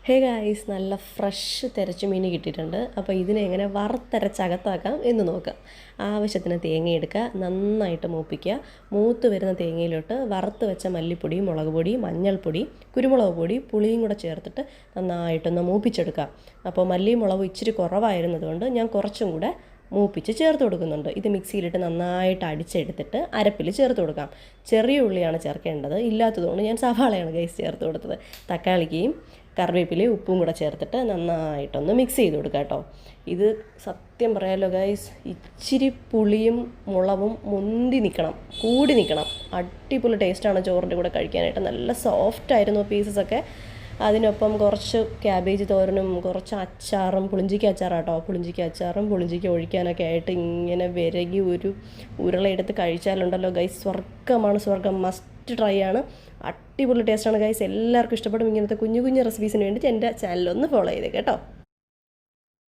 Hey guys, നല്ല fresh തിരച്ചു മീൻ കിട്ടിയിട്ടുണ്ട്. അപ്പോൾ ഇതിനെ എങ്ങനെ വറുത്തരച്ചകത്താക്കാം എന്ന് നോക്കാം. ആവശ്യത്തിന് തേങ്ങ എടുക്കുക, നന്നായിട്ട് മൂപ്പിക്കുക. മൂത്ത് വരുന്ന തേങ്ങയിലോട്ട് വറുത്ത് വെച്ച മല്ലിപ്പൊടി, മുളക് പൊടി, മഞ്ഞൾപ്പൊടി, കുരുമുളക് പൊടി, പുളിയും കൂടെ ചേർത്തിട്ട് നന്നായിട്ടൊന്ന് മൂപ്പിച്ചെടുക്കുക. അപ്പോൾ മല്ലിയും മുളകും ഇച്ചിരി കുറവായിരുന്നതുകൊണ്ട് ഞാൻ കുറച്ചും കൂടെ മൂപ്പിച്ച് ചേർത്ത് കൊടുക്കുന്നുണ്ട്. ഇത് മിക്സിയിലിട്ട് നന്നായിട്ട് അടിച്ചെടുത്തിട്ട് അരപ്പിൽ ചേർത്ത് കൊടുക്കാം. ചെറിയ ഉള്ളിയാണ് ചേർക്കേണ്ടത്, ഇല്ലാത്തതുകൊണ്ട് ഞാൻ സവാളയാണ് ഗൈസ് ചേർത്ത് കൊടുത്തത്. തക്കാളിക്കയും കറിവേപ്പിലയും ഉപ്പും കൂടെ ചേർത്തിട്ട് നന്നായിട്ടൊന്ന് മിക്സ് ചെയ്ത് കൊടുക്കുക കേട്ടോ. ഇത് സത്യം പറയാമല്ലോ ഗൈസ്, ഇച്ചിരി പുളിയും മുളകും മുന്തി നിൽക്കണം, കൂടി നിൽക്കണം. അടിപൊളി ടേസ്റ്റാണ് ചോറിൻ്റെ കൂടെ കഴിക്കാനായിട്ട്. നല്ല സോഫ്റ്റായിരുന്നു പീസസൊക്കെ. അതിനൊപ്പം കുറച്ച് ക്യാബേജ് തോരനും കുറച്ച് അച്ചാറും, പുളിഞ്ചിക്ക അച്ചാറാട്ടോ, പുളിഞ്ചിക്ക അച്ചാറും പുളിഞ്ചിക്ക ഒഴിക്കാനൊക്കെ ആയിട്ട് ഇങ്ങനെ വിരകി ഒരു ഉരുളയെടുത്ത് കഴിച്ചാലുണ്ടല്ലോ ഗൈസ്, സ്വർഗ്ഗമാണ് സ്വർഗ്ഗം. മസ്റ്റ് ട്രൈ ആണ്. അടിപൊളി ടേസ്റ്റാണ് ഗൈസ്. എല്ലാവർക്കും ഇഷ്ടപ്പെടും. ഇങ്ങനത്തെ കുഞ്ഞു കുഞ്ഞു റെസിപ്പീസിന് വേണ്ടിയിട്ട് എൻ്റെ ചാനലൊന്ന് ഫോളോ ചെയ്തേ കേട്ടോ.